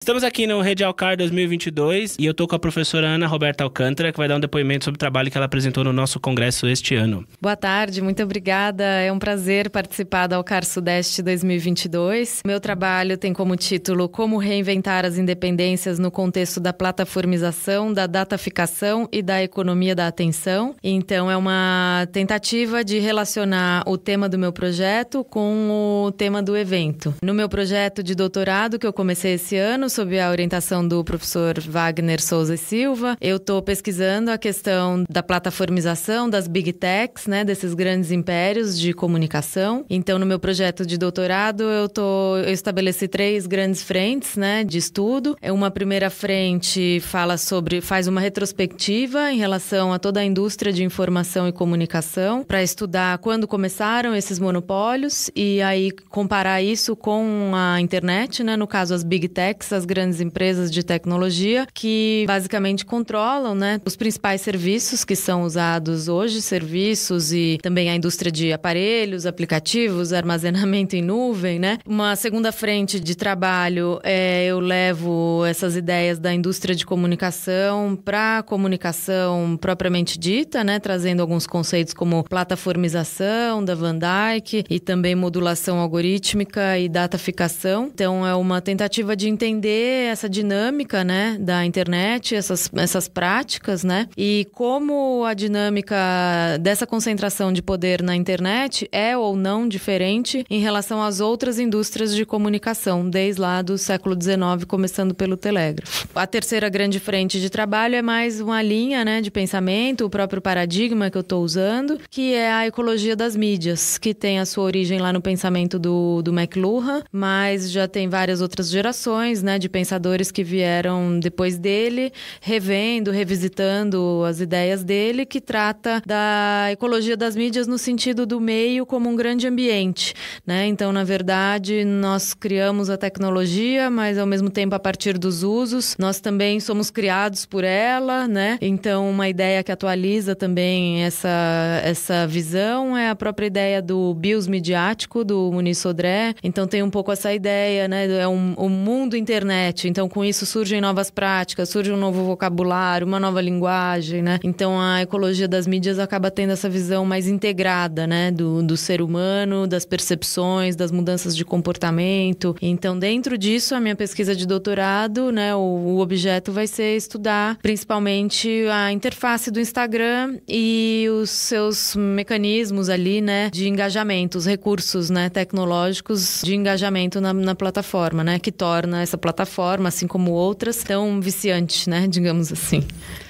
Estamos aqui no Rede Alcar 2022 e eu tô com a professora Ana Roberta Alcântara, que vai dar um depoimento sobre o trabalho que ela apresentou no nosso congresso este ano. Boa tarde, muito obrigada. É um prazer participar da Alcar Sudeste 2022. Meu trabalho tem como título Como reinventar as independências no contexto da plataformização, da dataficação e da economia da atenção. Então, é uma tentativa de relacionar o tema do meu projeto com o tema do evento. No meu projeto de doutorado, que eu comecei esse ano, sob a orientação do professor Wagner Souza e Silva, eu estou pesquisando a questão da plataformização das Big Techs, né, desses grandes impérios de comunicação. Então, no meu projeto de doutorado, eu estabeleci 3 grandes frentes, né, de estudo. Uma primeira frente faz uma retrospectiva em relação a toda a indústria de informação e comunicação, para estudar quando começaram esses monopólios e aí comparar isso com a internet, né, no caso as Big Techs, as grandes empresas de tecnologia que basicamente controlam, né, os principais serviços que são usados hoje, serviços e também a indústria de aparelhos, aplicativos, armazenamento em nuvem, né? Uma segunda frente de trabalho eu levo essas ideias da indústria de comunicação para a comunicação propriamente dita, né, trazendo alguns conceitos como plataformização da Van Dyke e também modulação algorítmica e dataficação. Então é uma tentativa de entender essa dinâmica, né, da internet, essas práticas, né, e como a dinâmica dessa concentração de poder na internet é ou não diferente em relação às outras indústrias de comunicação, desde lá do século XIX, começando pelo telégrafo. A terceira grande frente de trabalho é mais uma linha, né, de pensamento, o próprio paradigma que eu estou usando, que é a ecologia das mídias, que tem a sua origem lá no pensamento do McLuhan, mas já tem várias outras gerações, né, de pensadores que vieram depois dele, revisitando as ideias dele, que trata da ecologia das mídias no sentido do meio como um grande ambiente, né? Então, na verdade, nós criamos a tecnologia, mas ao mesmo tempo, a partir dos usos, nós também somos criados por ela, né? Então, uma ideia que atualiza também essa visão é a própria ideia do bios midiático, do Muniz Sodré. Então, tem um pouco essa ideia, né? É um mundo internet. Então, com isso surgem novas práticas, surge um novo vocabulário, uma nova linguagem, né? Então, a ecologia das mídias acaba tendo essa visão mais integrada, né? Do ser humano, das percepções, das mudanças de comportamento. Então, dentro disso, a minha pesquisa de doutorado, né? O objeto vai ser estudar principalmente a interface do Instagram e os seus mecanismos ali, né? De engajamento, os recursos, né? Tecnológicos de engajamento na plataforma, né? Que torna essa plataforma, assim como outras, tão viciante, né? Digamos assim.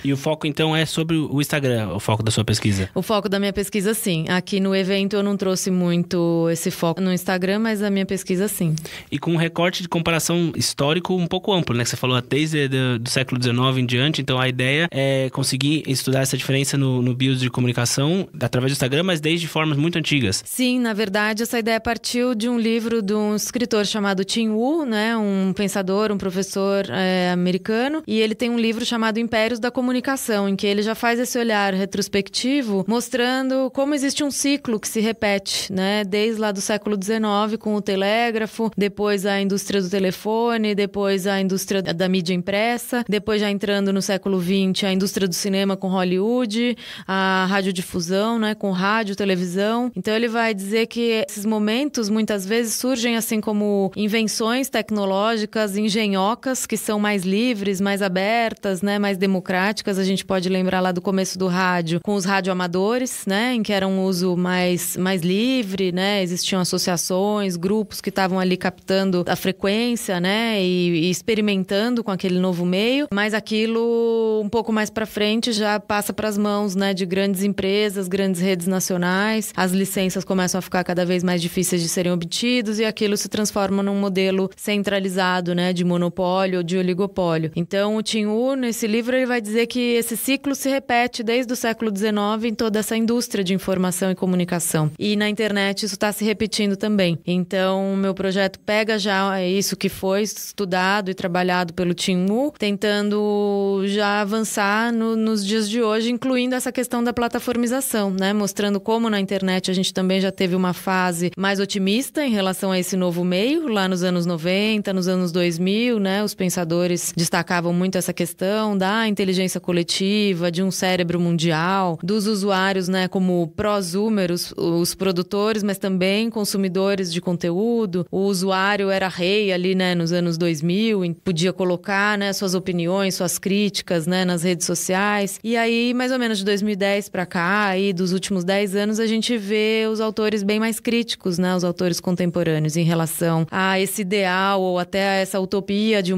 E o foco, então, é sobre o Instagram, o foco da sua pesquisa? O foco da minha pesquisa, sim. Aqui no evento eu não trouxe muito esse foco no Instagram, mas a minha pesquisa, sim. E com um recorte de comparação histórico um pouco amplo, né? Que você falou desde do século XIX em diante, então a ideia é conseguir estudar essa diferença no bios de comunicação através do Instagram, mas desde formas muito antigas. Sim, na verdade, essa ideia partiu de um livro de um escritor chamado Tim Wu, né? Um pensador, um professor americano, e ele tem um livro chamado Impérios da Comunicação, em que ele já faz esse olhar retrospectivo, mostrando como existe um ciclo que se repete, né? Desde lá do século XIX, com o telégrafo, depois a indústria do telefone, depois a indústria da mídia impressa, depois já entrando no século XX, a indústria do cinema com Hollywood, a radiodifusão, né? Com rádio, televisão. Então ele vai dizer que esses momentos, muitas vezes, surgem assim como invenções tecnológicas, engenhocas, que são mais livres, mais abertas, né? Mais democráticas. A gente pode lembrar lá do começo do rádio, com os radioamadores, né? Em que era um uso mais livre, né? Existiam associações, grupos que estavam ali captando a frequência, né? E experimentando com aquele novo meio. Mas aquilo, um pouco mais para frente, já passa para as mãos, né? De grandes empresas, grandes redes nacionais. As licenças começam a ficar cada vez mais difíceis de serem obtidos e aquilo se transforma num modelo centralizado, né? De monopólio ou de oligopólio. Então, o Tim Wu, nesse livro, ele vai dizer que esse ciclo se repete desde o século XIX em toda essa indústria de informação e comunicação. E na internet isso está se repetindo também. Então, o meu projeto pega já isso que foi estudado e trabalhado pelo Tim Wu, tentando já avançar nos dias de hoje, incluindo essa questão da plataformização, né? Mostrando como na internet a gente também já teve uma fase mais otimista em relação a esse novo meio, lá nos anos 90, nos anos 2000, 2000, né, os pensadores destacavam muito essa questão da inteligência coletiva, de um cérebro mundial, dos usuários, né, como prosúmeros, os produtores, mas também consumidores de conteúdo. O usuário era rei ali, né, nos anos 2000, podia colocar, né, suas opiniões, suas críticas, né, nas redes sociais. E aí, mais ou menos de 2010 para cá, aí dos últimos 10 anos, a gente vê os autores bem mais críticos, né, os autores contemporâneos, em relação a esse ideal ou até a essa utopia de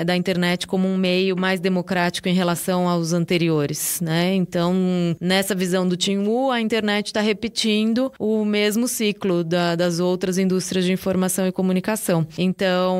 da internet como um meio mais democrático em relação aos anteriores, né? Então, nessa visão do Tim Wu, a internet está repetindo o mesmo ciclo das outras indústrias de informação e comunicação. Então,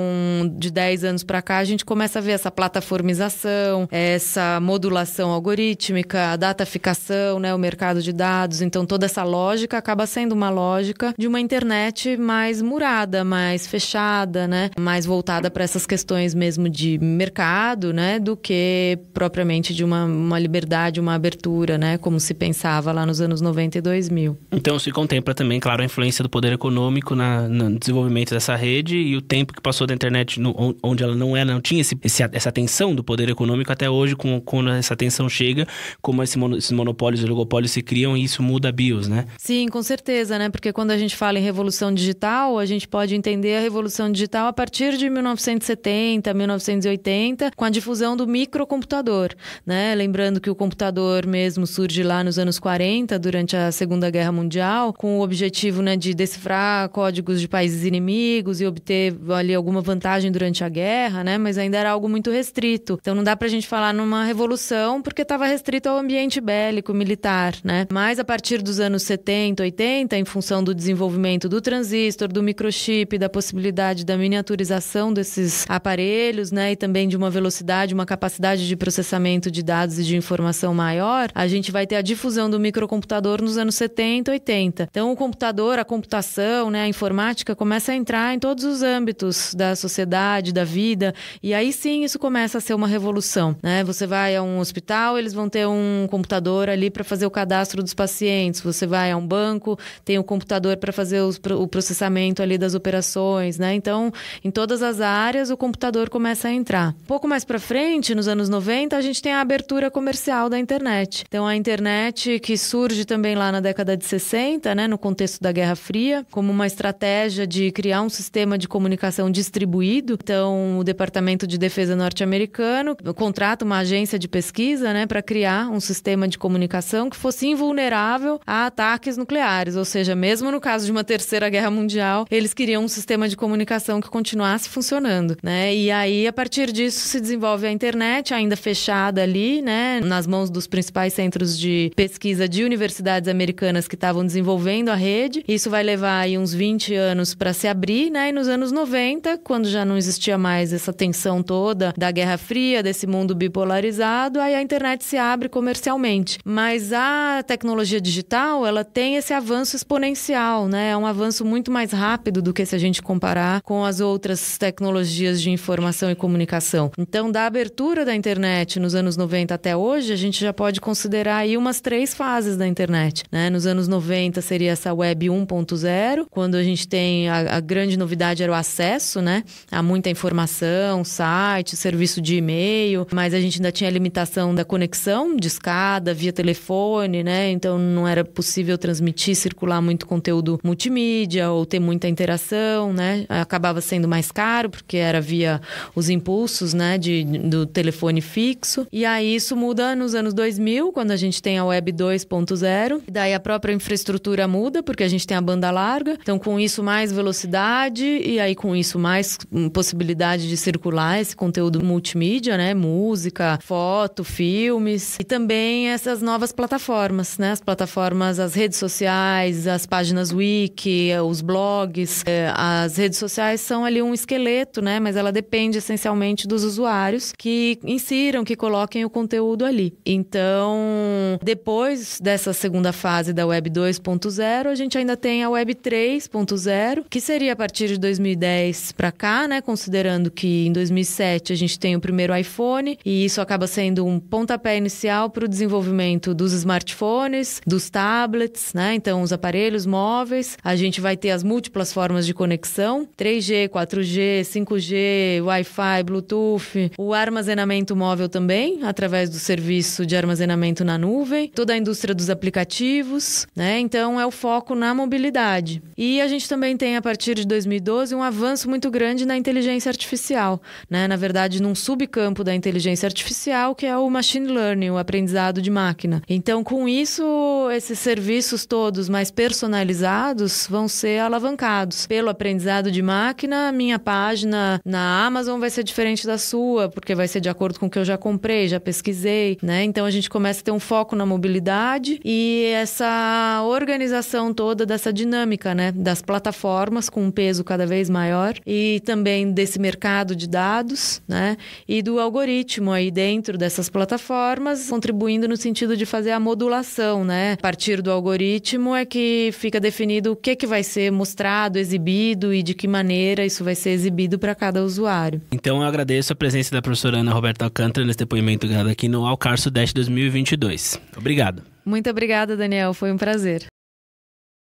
de 10 anos para cá, a gente começa a ver essa plataformização, essa modulação algorítmica, a dataficação, né, o mercado de dados. Então, toda essa lógica acaba sendo uma lógica de uma internet mais murada, mais fechada, né, mais voltada para essas questões mesmo de mercado, né, do que propriamente de uma liberdade, uma abertura, né, como se pensava lá nos anos 90 e 2000. Então se contempla também, claro, a influência do poder econômico no desenvolvimento dessa rede e o tempo que passou da internet onde ela não tinha essa atenção do poder econômico até hoje, quando essa atenção chega, como esses monopólios e oligopólios se criam e isso muda a BIOS, né? Sim, com certeza, né? Porque quando a gente fala em revolução digital, a gente pode entender a revolução digital a partir de 1970, 1980, com a difusão do microcomputador, né? Lembrando que o computador mesmo surge lá nos anos 40, durante a Segunda Guerra Mundial, com o objetivo, né, de decifrar códigos de países inimigos e obter ali alguma vantagem durante a guerra, né? Mas ainda era algo muito restrito. Então não dá pra gente falar numa revolução porque estava restrito ao ambiente bélico, militar, né? Mas a partir dos anos 70, 80, em função do desenvolvimento do transistor, do microchip, da possibilidade da miniaturização desses aparelhos, né? E também de uma velocidade, uma capacidade de processamento de dados e de informação maior, a gente vai ter a difusão do microcomputador nos anos 70, 80. Então o computador, a computação, né, a informática começa a entrar em todos os âmbitos da sociedade, da vida, e aí sim isso começa a ser uma revolução, né? Você vai a um hospital, eles vão ter um computador ali para fazer o cadastro dos pacientes. Você vai a um banco, tem um computador para fazer o processamento ali das operações, né? Então, em todas as áreas, o computador começa a entrar. Um pouco mais para frente, nos anos 90, a gente tem a abertura comercial da internet. Então, a internet que surge também lá na década de 60, né, no contexto da Guerra Fria, como uma estratégia de criar um sistema de comunicação distribuído. Então, o Departamento de Defesa norte-americano contrata uma agência de pesquisa, né, para criar um sistema de comunicação que fosse invulnerável a ataques nucleares. Ou seja, mesmo no caso de uma terceira guerra mundial, eles queriam um sistema de comunicação que continuasse funcionando, né? E aí, a partir disso, se desenvolve a internet, ainda fechada ali, né, nas mãos dos principais centros de pesquisa de universidades americanas que estavam desenvolvendo a rede. Isso vai levar aí uns 20 anos para se abrir, né? E nos anos 90, quando já não existia mais essa tensão toda da Guerra Fria, desse mundo bipolarizado, aí a internet se abre comercialmente. Mas a tecnologia digital, ela tem esse avanço exponencial, né? É um avanço muito mais rápido do que se a gente comparar com as outras tecnologias de informação e comunicação. Então, da abertura da internet nos anos 90 até hoje, a gente já pode considerar aí umas 3 fases da internet, né? Nos anos 90 seria essa web 1.0, quando a gente tem a grande novidade era o acesso, né? A muita informação, site, serviço de e-mail, mas a gente ainda tinha a limitação da conexão de escada, via telefone, né? Então não era possível transmitir, circular muito conteúdo multimídia ou ter muita interação, né? Acabava sendo mais caro porque era via os impulsos, né, do telefone fixo. E aí isso muda nos anos 2000, quando a gente tem a web 2.0. E daí a própria infraestrutura muda, porque a gente tem a banda larga. Então, com isso, mais velocidade e aí com isso mais possibilidade de circular esse conteúdo multimídia, né? Música, foto, filmes. E também essas novas plataformas, né? As plataformas, as redes sociais, as páginas wiki, os blogs. As redes sociais são ali um esqueleto, né? Mas ela depende essencialmente dos usuários que insiram, que coloquem o conteúdo ali. Então, depois dessa segunda fase da Web 2.0, a gente ainda tem a Web 3.0, que seria a partir de 2010 para cá, né? Considerando que em 2007 a gente tem o primeiro iPhone e isso acaba sendo um pontapé inicial para o desenvolvimento dos smartphones, dos tablets, né? Então, os aparelhos móveis. A gente vai ter as múltiplas formas de conexão, 3G, 4G, 5G, 5G, Wi-Fi, Bluetooth, o armazenamento móvel também, através do serviço de armazenamento na nuvem, toda a indústria dos aplicativos, né? Então, é o foco na mobilidade. E a gente também tem, a partir de 2012, um avanço muito grande na inteligência artificial, né? Na verdade, num subcampo da inteligência artificial, que é o machine learning, o aprendizado de máquina. Então, com isso, esses serviços todos mais personalizados vão ser alavancados. Pelo aprendizado de máquina, minha página na Amazon vai ser diferente da sua, porque vai ser de acordo com o que eu já comprei, já pesquisei, né? Então, a gente começa a ter um foco na mobilidade e essa organização toda dessa dinâmica, né? Das plataformas com um peso cada vez maior e também desse mercado de dados, né? E do algoritmo aí dentro dessas plataformas, contribuindo no sentido de fazer a modulação, né? A partir do algoritmo é que fica definido o que vai ser mostrado, exibido e de que maneira isso vai ser exibido para cada usuário. Então, eu agradeço a presença da professora Ana Roberta Alcântara nesse depoimento aqui no Alcar Sudeste 2022. Obrigado. Muito obrigada, Daniel. Foi um prazer.